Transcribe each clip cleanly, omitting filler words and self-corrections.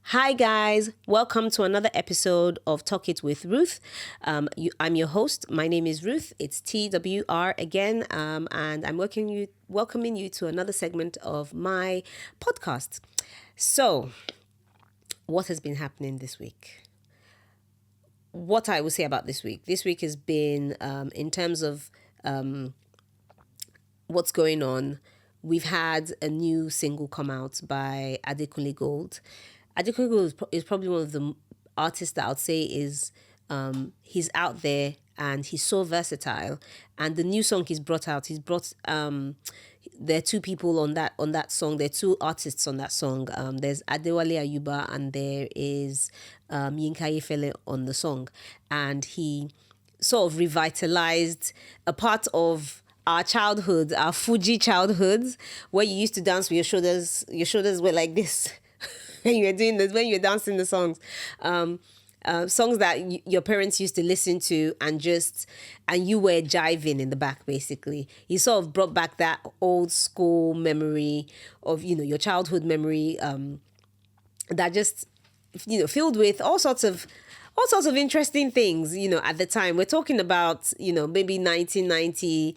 Hi, guys. Welcome to another episode of Talk It with Ruth. I'm your host. My name is Ruth. It's TWR again, and I'm welcoming you to another segment of my podcast. So, what has been happening this week? What I will say about this week has been, in terms of what's going on. We've had a new single come out by Adekunle Gold. Adekunle Gold is probably one of the artists that I would say is he's out there and he's so versatile. And the new song he's brought there are two people on that song. There are two artists on that song. There's Adewale Ayuba and there is Yinka Ayefele on the song, and he sort of revitalized a part of our childhood, our Fuji childhoods, where you used to dance with your shoulders were like this when you were doing this, when you were dancing the songs. Songs that your parents used to listen to and you were jiving in the back, basically. He sort of brought back that old school memory of, your childhood memory, that just, filled with all sorts of interesting things, at the time. We're talking about, maybe 1990,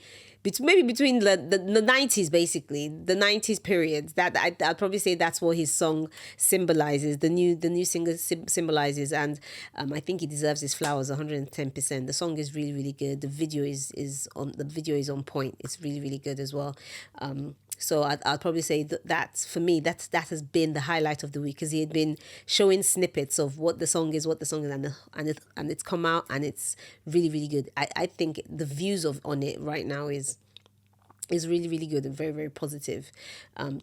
maybe between the 90s, basically, the 90s period. That I'd probably say that's what his song symbolizes, the new singer symbolizes. And I think he deserves his flowers 110%. The song is really, really good. The video is on point. It's really, really good as well. So I'd probably say that for me, that has been the highlight of the week, because he had been showing snippets of what the song is, and it's come out and it's really, really good. I think the views on it right now is really, really good and very, very positive.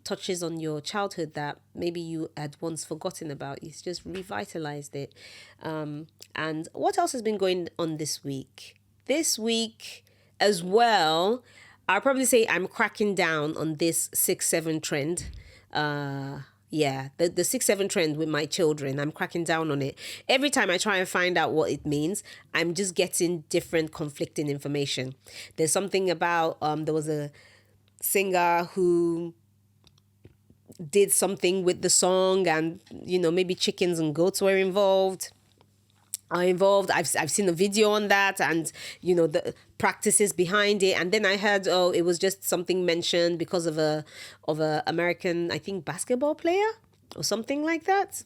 Touches on your childhood that maybe you had once forgotten about. It's just revitalized it. And what else has been going on this week? This week as well, I'll probably say I'm cracking down on this 6-7 trend. Yeah, the 6-7 trend with my children. I'm cracking down on it. Every time I try and find out what it means, I'm just getting different conflicting information. There's something about there was a singer who did something with the song, and maybe chickens and goats were involved. I've seen a video on that, and the practices behind it. And then I heard, it was just something mentioned because of a American, I think, basketball player or something like that.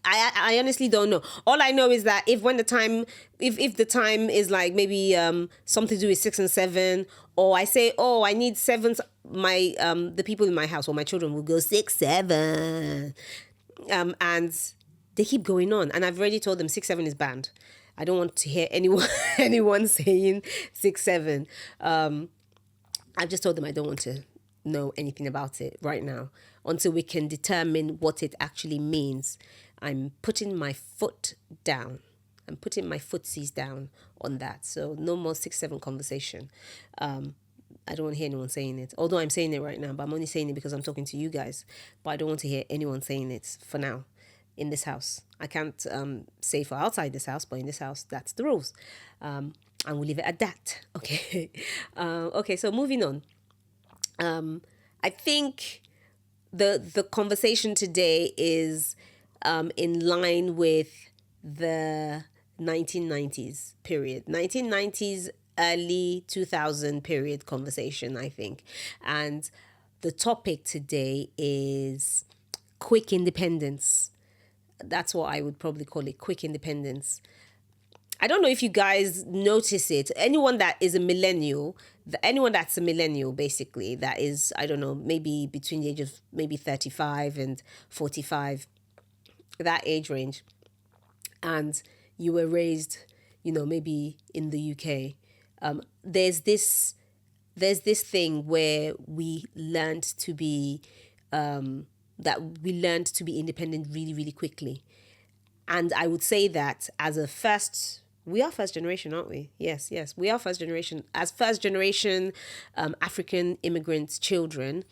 I honestly don't know. All I know is that if the time is like maybe something to do with 6 and 7, or I say, I need sevens, my the people in my house or my children will go 6-7, and they keep going on. And I've already told them 6-7 is banned. I don't want to hear anyone saying 6-7. I've just told them I don't want to know anything about it right now until we can determine what it actually means. I'm putting my foot down. I'm putting my footsies down on that. So no more 6-7 conversation. I don't want to hear anyone saying it. Although I'm saying it right now, but I'm only saying it because I'm talking to you guys. But I don't want to hear anyone saying it for now in this house. I can't say for outside this house, but in this house, that's the rules. And we'll leave it at that. Okay. Okay, so moving on. I think the conversation today is in line with the 1990s period. 1990s, early 2000 period conversation, I think. And the topic today is quick independence. That's what I would probably call it, quick independence. I don't know if you guys notice it. Anyone that's a millennial, basically, that is, I don't know, maybe between the age of maybe 35 and 45, that age range, and you were raised, maybe in the UK, there's this thing where we learned to be independent really, really quickly. And I would say that we are first generation, aren't we? Yes, we are first generation. As first generation African immigrant children,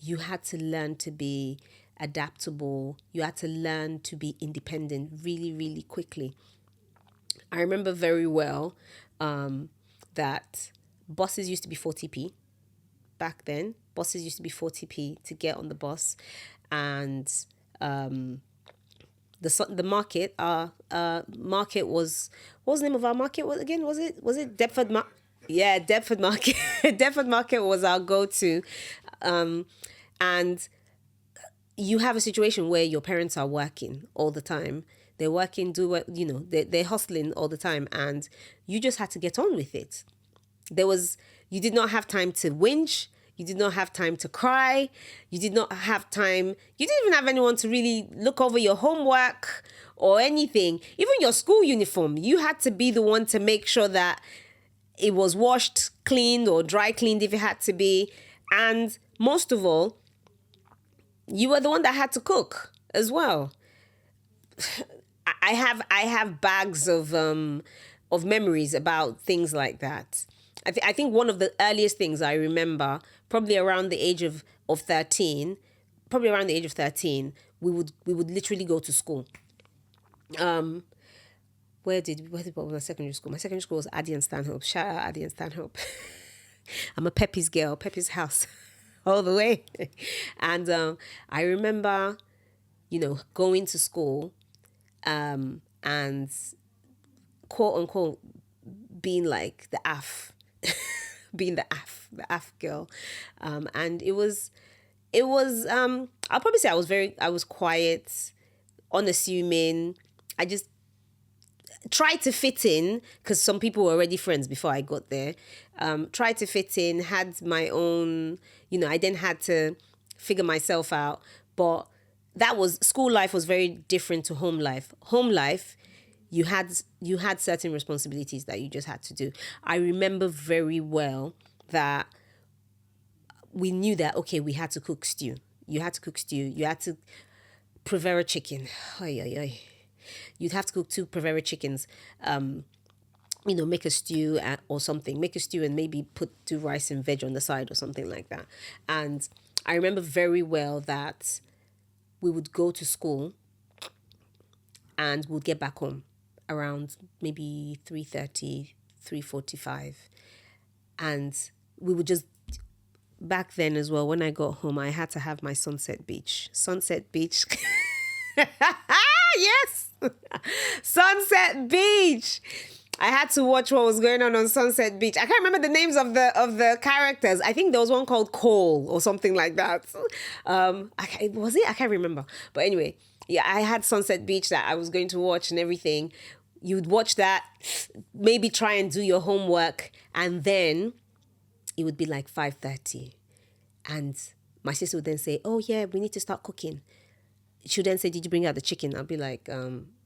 you had to learn to be adaptable. You had to learn to be independent really, really quickly. I remember very well that buses used to be 40p back then. Buses used to be 40p to get on the bus. And the market. Market was, what was the name of our market? What again? Was it Deptford? Yeah, Deptford Market. Deptford Market was our go-to, and you have a situation where your parents are working all the time. They're working, do what they're hustling all the time, and you just had to get on with it. There was You did not have time to whinge. You did not have time to cry. You did not have time. You didn't even have anyone to really look over your homework or anything. Even your school uniform, you had to be the one to make sure that it was washed, cleaned, or dry cleaned if it had to be. And most of all, you were the one that had to cook as well. I have bags of memories about things like that. I think one of the earliest things I remember, probably around the age of 13, we would literally go to school. Where was my secondary school? My secondary school was Addie and Stanhope. Shout out Addie and Stanhope. I'm a Peppy's girl, Peppy's house, all the way. And I remember, going to school, and quote unquote being like the AF, being the AF girl, and I'll probably say I was quiet, unassuming. I just tried to fit in because some people were already friends before I got there. Tried to fit in, had my own, I then had to figure myself out. But school life was very different to home life. Home life, you had certain responsibilities that you just had to do. I remember very well that we knew that, okay, we had to cook stew. You had to cook stew. You had to prepare a chicken. Oy, oy, oy. You'd have to cook 2 Prevera chickens, make a stew or something. Make a stew and maybe do rice and veg on the side or something like that. And I remember very well that we would go to school and we'd get back home around maybe 3:30, 3:45. And we would just, back then as well, when I got home, I had to have my Sunset Beach. Yes. Sunset Beach. I had to watch what was going on Sunset Beach. I can't remember the names of the characters. I think there was one called Cole or something like that. Was it? I can't remember. But anyway, yeah, I had Sunset Beach that I was going to watch and everything. You'd watch that, maybe try and do your homework, and then it would be like 5:30, and my sister would then say, "Oh yeah, we need to start cooking." She would then say, "Did you bring out the chicken?" I'll be like,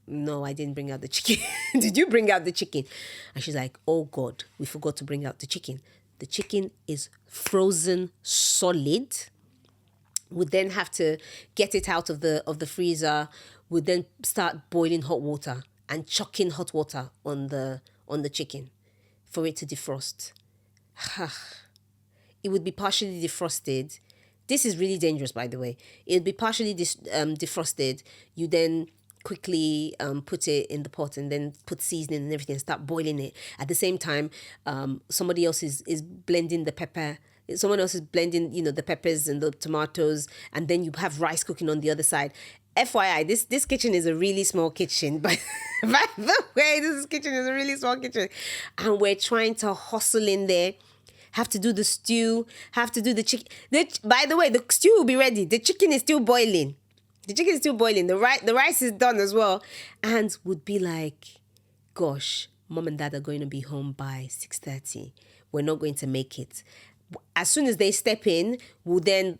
"No, I didn't bring out the chicken." "Did you bring out the chicken?" And she's like, "Oh God, we forgot to bring out the chicken. The chicken is frozen solid." Would then have to get it out of the freezer. Would then start boiling hot water and chucking hot water on the chicken for it to defrost. It would be partially defrosted. This is really dangerous, by the way. It would be partially defrosted. You then quickly put it in the pot and then put seasoning and everything and start boiling it. At the same time, somebody else is blending the pepper. Someone else is blending, the peppers and the tomatoes, and then you have rice cooking on the other side. FYI, this kitchen is a really small kitchen, but by the way, this kitchen is a really small kitchen, and we're trying to hustle in there. Have to do the stew, have to do the chicken. By the way, the stew will be ready. The chicken is still boiling. The rice is done as well. And would be like, gosh, mom and dad are going to be home by 6:30. We're not going to make it. As soon as they step in, we'll then,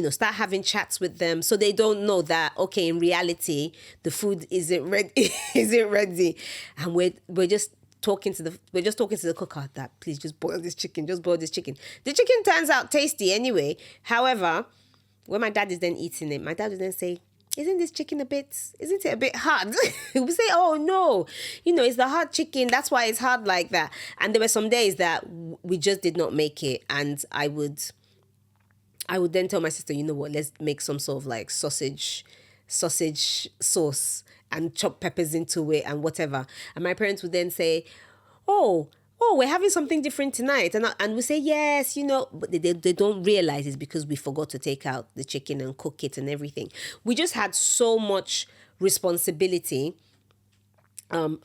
start having chats with them so they don't know that, okay, in reality, the food isn't ready. Isn't ready. And we're just talking to the cooker that, please just boil this chicken. The chicken turns out tasty anyway. However, when my dad is then eating it, my dad would then say, isn't it a bit hard? He would say, oh no, it's the hard chicken. That's why it's hard like that. And there were some days that we just did not make it. And I would then tell my sister, you know what, let's make some sort of like sausage sauce and chop peppers into it and whatever. And my parents would then say, oh, we're having something different tonight. And we say, yes, but they don't realize it's because we forgot to take out the chicken and cook it and everything. We just had so much responsibility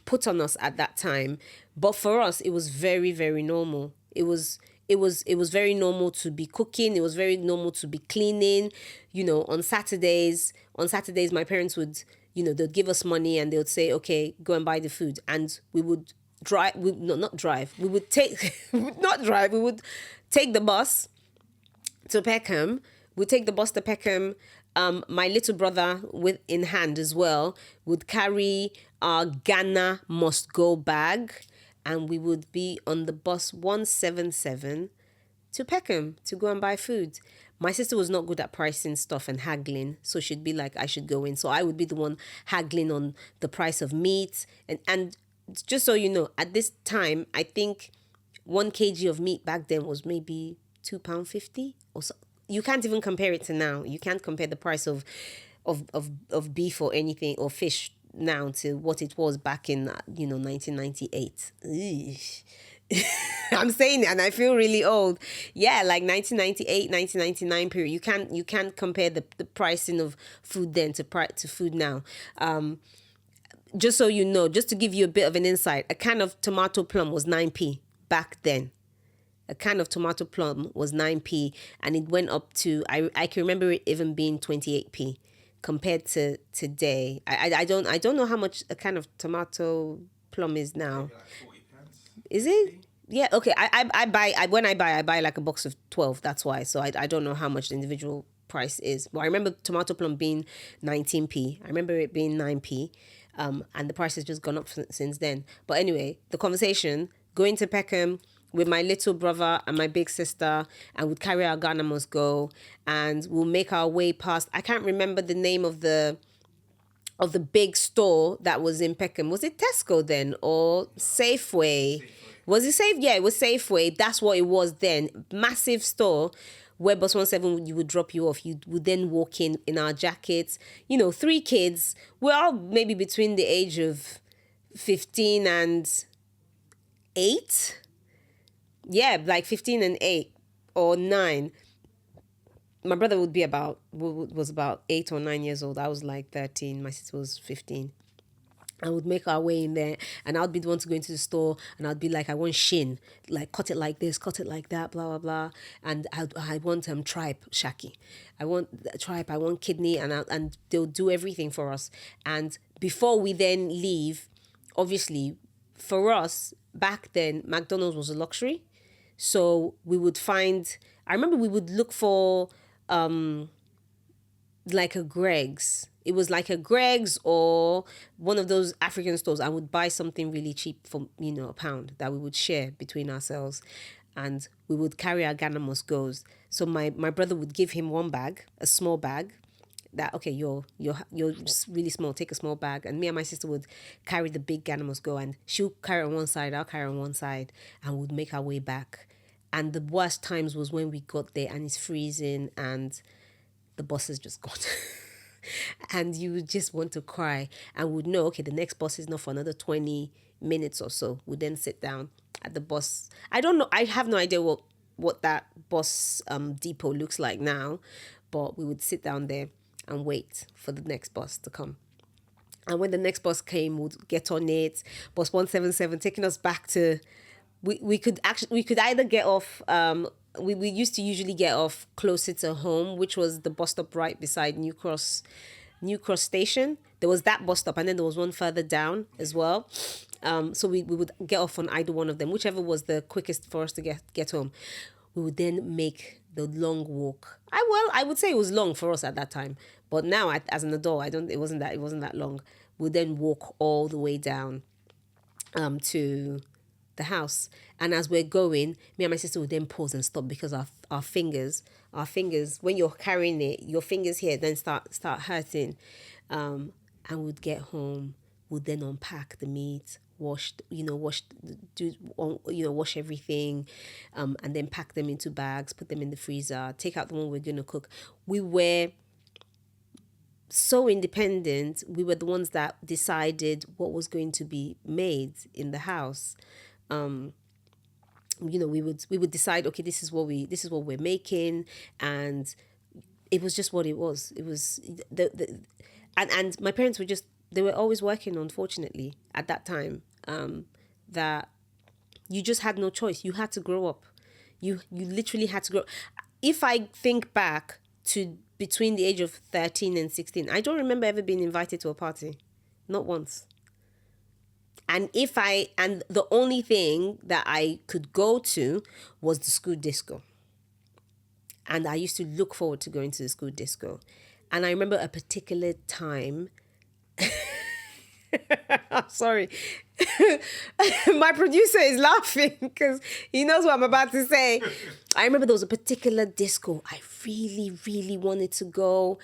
put on us at that time. But for us, it was very, very normal. It was very normal to be cooking. It was very normal to be cleaning. On Saturdays, my parents would, they'd give us money and they would say, okay, go and buy the food. And we would drive, no, not drive. We would take, not drive, we would take the bus to Peckham. We take the bus to Peckham. My little brother, with in hand as well, would carry our Ghana must go bag, and we would be on the bus 177 to Peckham to go and buy food. My sister was not good at pricing stuff and haggling, so she'd be like, I should go in. So I would be the one haggling on the price of meat. And just so you know, at this time, I think 1 kg of meat back then was maybe £2.50 or so. You can't even compare it to now. You can't compare the price of beef or anything or fish now to what it was back in 1998. I'm saying it and I feel really old. Yeah, like 1998, 1999 period. You can't compare the pricing of food then to food now. Just so you know, just to give you a bit of an insight, a can of tomato plum was 9p back then. A can of tomato plum was 9p, and it went up to, I can remember it even being 28p compared to today. I don't know how much a can of tomato plum is now. Maybe like 40 pence. Is it? Yeah, okay. When I buy like a box of 12, that's why. So I don't know how much the individual price is. But I remember tomato plum being 19p. I remember it being 9p. And the price has just gone up since then. But anyway, the conversation, going to Peckham with my little brother and my big sister, and we'd carry our Ghana must go, and we'll make our way past, I can't remember the name of the big store that was in Peckham. Was it Tesco then or Safeway? Was it Safe? Yeah, it was Safeway. That's what it was then. Massive store where bus 17 would drop you off. You would then walk in our jackets. 3 kids. We're all maybe between the age of 15 and 8. Yeah, like 15 and 8 or 9. My brother was about 8 or 9 years old. I was like 13. My sister was 15. I would make our way in there, and I'd be the one to go into the store, and I'd be like, I want shin, like cut it like this, cut it like that, blah blah blah, and I want tripe shaki, I want tripe, I want kidney, and they'll do everything for us. And before we then leave, obviously, for us back then, McDonald's was a luxury, so we would find. I remember we would look for like a Greg's. It was like a Greg's or one of those African stores. I would buy something really cheap for, £1 that we would share between ourselves. And we would carry our Ghana must goes. So my brother would give him one bag, a small bag. That, okay, you're just really small, take a small bag. And me and my sister would carry the big Ghana must go. And she'll carry on one side, I'll carry on one side. And we'd make our way back. And the worst times was when we got there and it's freezing and the bus is just gone. And you would just want to cry and would know, okay, the next bus is not for another 20 minutes or so. We'd then sit down at the bus. I don't know. I have no idea what that bus depot looks like now, but we would sit down there and wait for the next bus to come. And when the next bus came, we'd get on it. Bus 177 taking us back to, we could either get off, we used to usually get off closer to home, which was the bus stop right beside New Cross station. There was that bus stop, and then there was one further down as well. So we would get off on either one of them, whichever was the quickest for us to get home. We would then make the long walk. I would say it was long for us at that time, but now as an adult, it wasn't that long. We'd then walk all the way down to the house, and as we're going, me and my sister would then pause and stop because our fingers, when you're carrying it, your fingers here then start hurting, and we'd get home, would then unpack the meat, wash everything, and then pack them into bags, put them in the freezer, take out the one we're going to cook. We were so independent. We were the ones that decided what was going to be made in the house. We would decide, okay, this is what we're making, and it was just what it was. It was and my parents were just, they were always working, unfortunately, at that time. That you just had no choice. You had to grow up. You literally had to grow. If I think back to between the age of 13 and 16, I don't remember ever being invited to a party. Not once. And the only thing that I could go to was the school disco. And I used to look forward to going to the school disco. And I remember a particular time. I'm sorry. My producer is laughing because he knows what I'm about to say. I remember there was a particular disco I really, really wanted to go.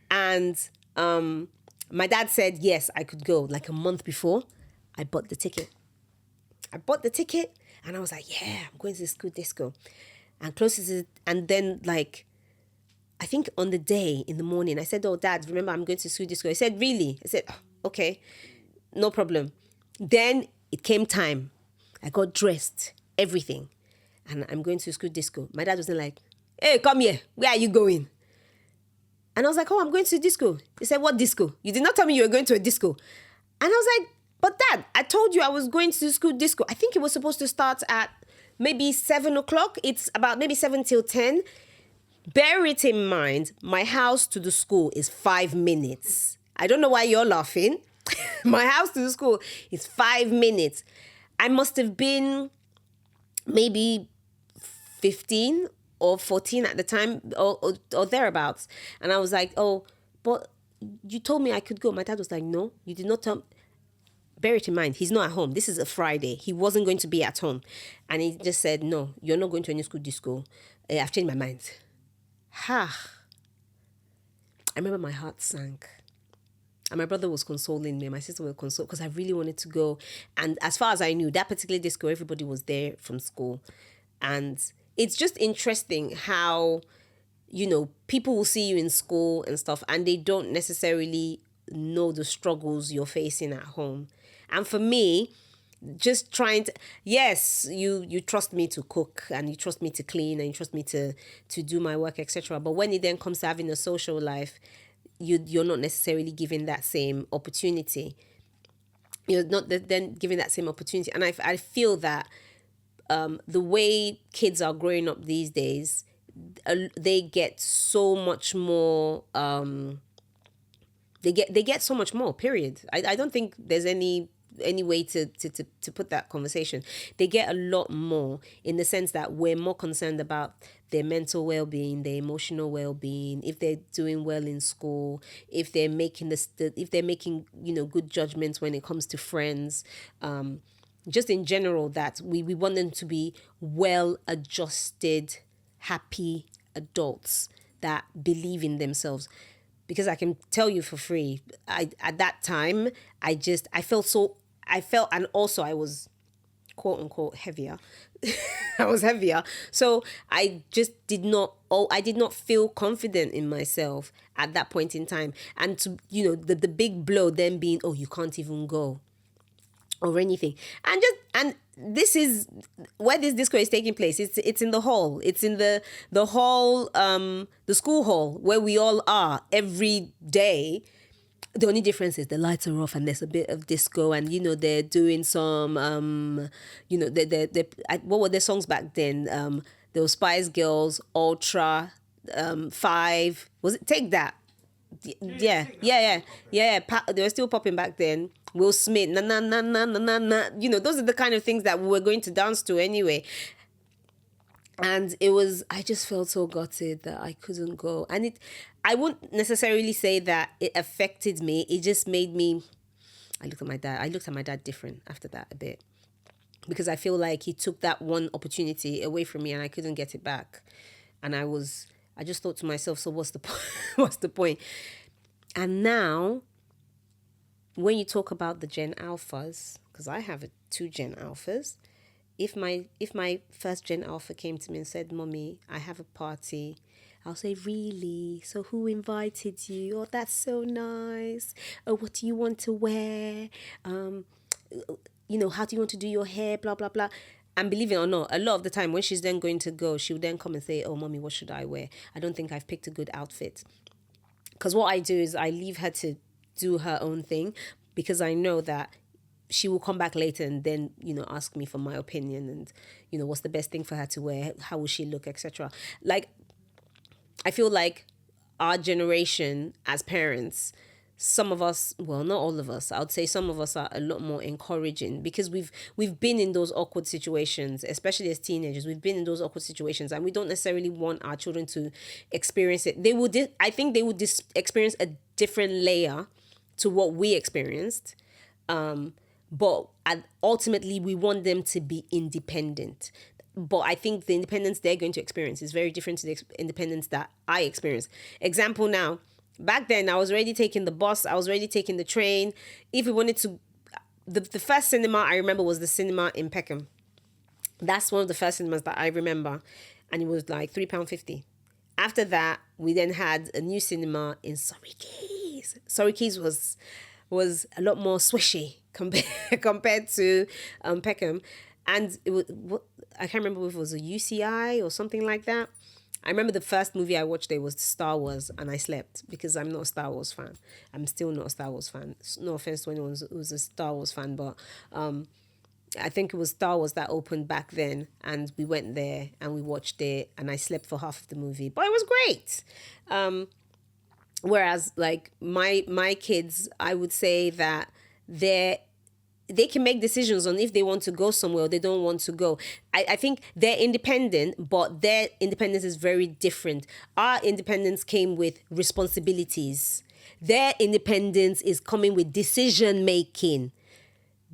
And my dad said, yes, I could go. Like a month before, I bought the ticket. And I was like, yeah, I'm going to the school disco. And and then like, I think on the day in the morning, I said, oh, Dad, remember I'm going to school disco. He said, really? I said, oh, okay, no problem. Then it came time. I got dressed, everything. And I'm going to school disco. My dad wasn't like, hey, come here. Where are you going? And I was like, oh, I'm going to disco. He said, what disco? You did not tell me you were going to a disco. And I was like, but Dad, I told you I was going to school disco. I think it was supposed to start at maybe 7 o'clock. It's about maybe 7 till 10. Bear it in mind, my house to the school is 5 minutes. I don't know why you're laughing. My house to the school is 5 minutes. I must have been maybe 15 or 14 at the time, or thereabouts. And I was like, oh, but you told me I could go. My dad was like, no, you did not tell me. Bear it in mind, he's not at home. This is a Friday. He wasn't going to be at home. And he just said, no, you're not going to any school disco. I've changed my mind. Ha. I remember my heart sank. And my brother was consoling me. My sister was consoling because I really wanted to go. And as far as I knew, that particular disco, everybody was there from school. And it's just interesting how, people will see you in school and stuff, and they don't necessarily know the struggles you're facing at home. And for me, just trying to, yes, you trust me to cook, and you trust me to clean, and you trust me to do my work, etc. But when it then comes to having a social life, you're not necessarily given that same opportunity. You're not then given that same opportunity. And I feel that the way kids are growing up these days, they get so much more. They get so much more. Period. I don't think there's any way to put that conversation. They get a lot more in the sense that we're more concerned about their mental well-being, their emotional well-being, if they're doing well in school, if they're making good judgments when it comes to friends, just in general, that we want them to be well-adjusted, happy adults that believe in themselves. Because I can tell you for free, at that time, I felt, and also I was quote unquote heavier. I was heavier. So I did not feel confident in myself at that point in time. And to, the big blow then being, oh, you can't even go or anything. And this is where this disco is taking place. It's in the hall. It's in the hall, the school hall where we all are every day. The only difference is the lights are off and there's a bit of disco, and they're doing some what were their songs back then? There was Spice Girls, Ultra, 5. Was it Take That? Yeah. They were still popping back then. Will Smith, na na na na na na na. Those are the kind of things that we were going to dance to anyway. And I just felt so gutted that I couldn't go. And I wouldn't necessarily say that it affected me. It just made me, I looked at my dad different after that a bit. Because I feel like he took that one opportunity away from me and I couldn't get it back. And I just thought to myself, so what's the point? What's the point? And now, when you talk about the Gen Alphas, because I have 2 Gen Alphas, if my first Gen Alpha came to me and said, Mommy, I have a party, I'll say, really? So who invited you? Oh, that's so nice. Oh, what do you want to wear? How do you want to do your hair? Blah, blah, blah. And believe it or not, a lot of the time when she's then going to go, she'll then come and say, oh, Mommy, what should I wear? I don't think I've picked a good outfit. Because what I do is I leave her to do her own thing, because I know that she will come back later and then, ask me for my opinion, and, what's the best thing for her to wear, how will she look, etc. Like, I feel like our generation as parents, some of us, well, not all of us, I would say some of us are a lot more encouraging, because we've been in those awkward situations, especially as teenagers. We've been in those awkward situations, and we don't necessarily want our children to experience it. I think they would experience a different layer to what we experienced. But ultimately, we want them to be independent. But I think the independence they're going to experience is very different to the independence that I experienced. Example now, back then, I was already taking the bus, I was already taking the train. If we wanted to, the first cinema I remember was the cinema in Peckham. That's one of the first cinemas that I remember. And it was like £3.50. After that, we then had a new cinema in Surrey Quays. Surrey Quays was a lot more swishy compared to Peckham. And it was, I can't remember if it was a UCI or something like that. I remember the first movie I watched there was Star Wars, and I slept because I'm not a Star Wars fan. I'm still not a Star Wars fan. No offense to anyone who's a Star Wars fan, but I think it was Star Wars that opened back then, and we went there and we watched it, and I slept for half of the movie, but it was great. Whereas like my kids, I would say that they can make decisions on if they want to go somewhere or they don't want to go. I think they're independent, but their independence is very different. Our independence came with responsibilities. Their independence is coming with decision making.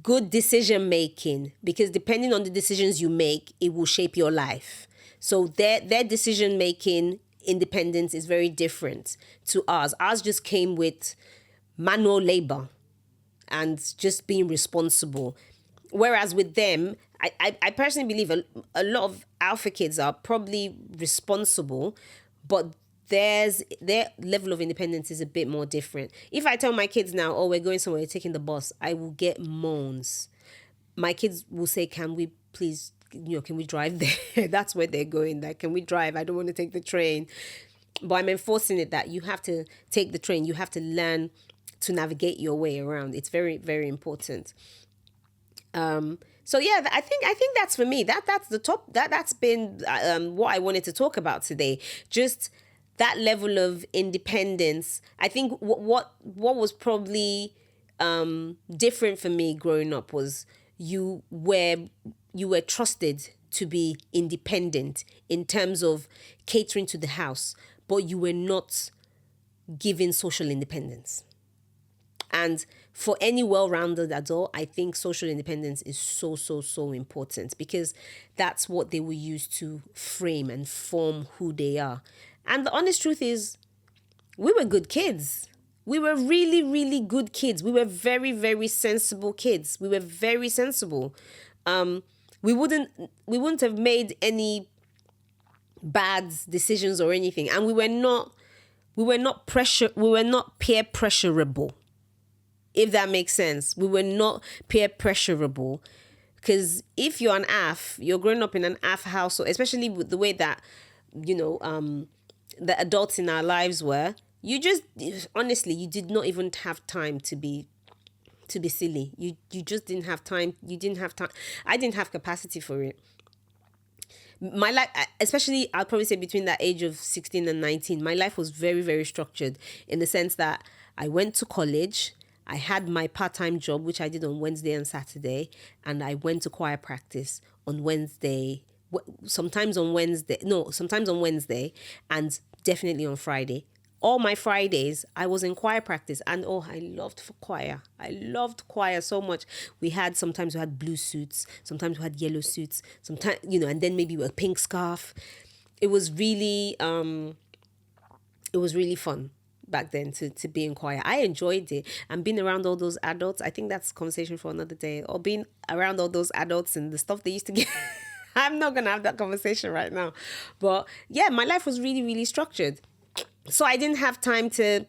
Good decision making, because depending on the decisions you make, it will shape your life. So their decision making independence is very different to ours. Ours just came with manual labor and just being responsible. Whereas with them, I personally believe a lot of alpha kids are probably responsible, but their level of independence is a bit more different. If I tell my kids now, oh, we're going somewhere, we're taking the bus, I will get moans. My kids will say, can we please, can we drive there? That's where they're going. Like, can we drive? I don't want to take the train. But I'm enforcing it that you have to take the train. You have to learn to navigate your way around. It's very, very important. So yeah, I think that's for me. That's the top. That's been what I wanted to talk about today. Just that level of independence. I think what was probably different for me growing up was you were trusted to be independent in terms of catering to the house, but you were not given social independence. And for any well-rounded adult, I think social independence is so, so, so important, because that's what they will use to frame and form who they are. And the honest truth is, we were good kids. We were really, really good kids. We were very, very sensible kids. We were very sensible. We wouldn't have made any bad decisions or anything. And we were not peer pressurable. If that makes sense. We were not peer pressurable, because if you're an AF, you're growing up in an AF household, especially with the way that, the adults in our lives were, you just, honestly, you did not even have time to be silly. You just didn't have time. You didn't have time. I didn't have capacity for it. My life, especially, I'll probably say between that age of 16 and 19, my life was very, very structured, in the sense that I went to college. I had my part-time job, which I did on Wednesday and Saturday, and I went to choir practice on Wednesday, sometimes on Wednesday, and definitely on Friday. All my Fridays, I was in choir practice, and I loved choir. I loved choir so much. Sometimes we had blue suits, sometimes we had yellow suits, sometimes, and then maybe a pink scarf. It was really fun back then to be in choir. I enjoyed it, and being around all those adults. I think that's a conversation for another day. Or being around all those adults and the stuff they used to get. I'm not gonna have that conversation right now, but yeah, my life was really, really structured. So I didn't have time to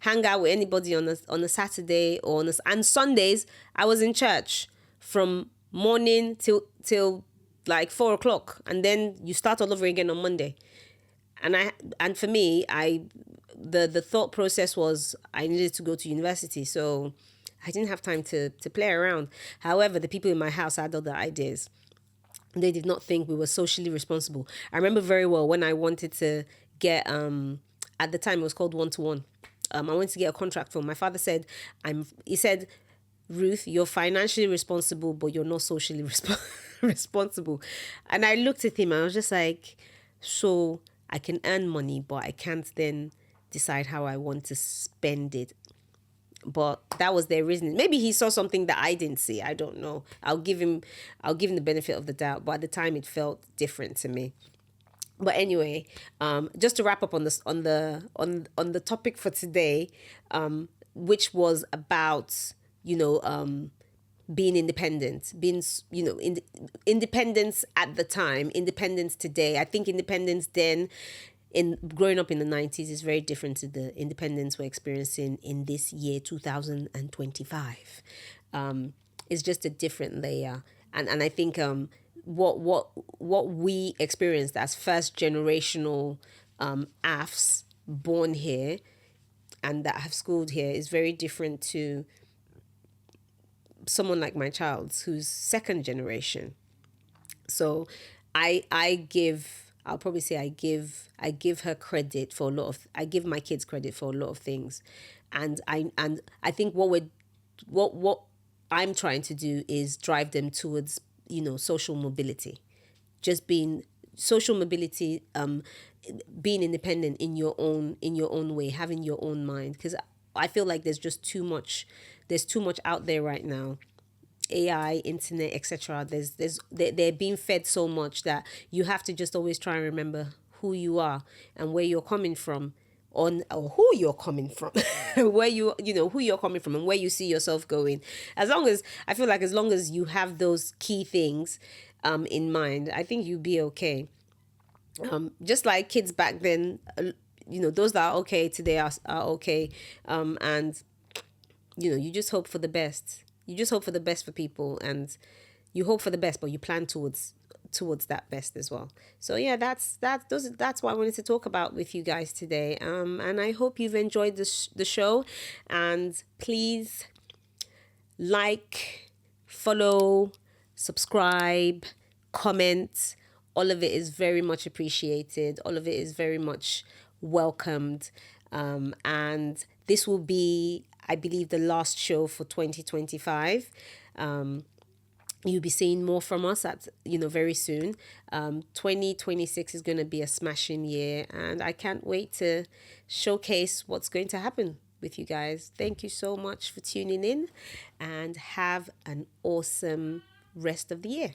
hang out with anybody on a Saturday and Sundays. I was in church from morning till like 4:00, and then you start all over again on Monday. And for me, the thought process was I needed to go to university, so I didn't have time to play around. However, the people in my house had other ideas. They did not think we were socially responsible. I remember very well when I wanted to get at the time it was called one to one. I wanted to get a contract film. My father said, he said, Ruth, you're financially responsible, but you're not socially responsible. And I looked at him and I was just like, so I can earn money, but I can't then decide how I want to spend it. But that was their reasoning. Maybe he saw something that I didn't see. I don't know. I'll give him the benefit of the doubt. But at the time, it felt different to me. But anyway, just to wrap up on this on the topic for today, which was about being independent, being independence at the time, independence today. I think independence then, in growing up in the 90s, is very different to the independence we're experiencing in this year 2025. It's just a different layer, and I think what we experienced as first generational AFs born here and that have schooled here is very different to someone like my child's who's second generation. So I'll probably say I give her credit for a lot of I give my kids credit for a lot of things. And I think what I'm trying to do is drive them towards, social mobility. Just being social mobility, being independent in your own way, having your own mind. Because I feel like there's too much out there right now. AI, internet, etc. They're being fed so much that you have to just always try and remember who you are and where you're coming from, on or who you're coming from, where who you're coming from and where you see yourself going. As long as you have those key things in mind, I think you'll be okay. Just like kids back then, those that are okay today are okay. And you just hope for the best. You just hope for the best for people, and you hope for the best, but you plan towards that best as well. So yeah, that's what I wanted to talk about with you guys today. And I hope you've enjoyed the show, and please like, follow, subscribe, comment. All of it is very much appreciated. All of it is very much welcomed. And this will be, I believe, the last show for 2025. You'll be seeing more from us at very soon. 2026 is going to be a smashing year, and I can't wait to showcase what's going to happen with you guys. Thank you so much for tuning in, and have an awesome rest of the year.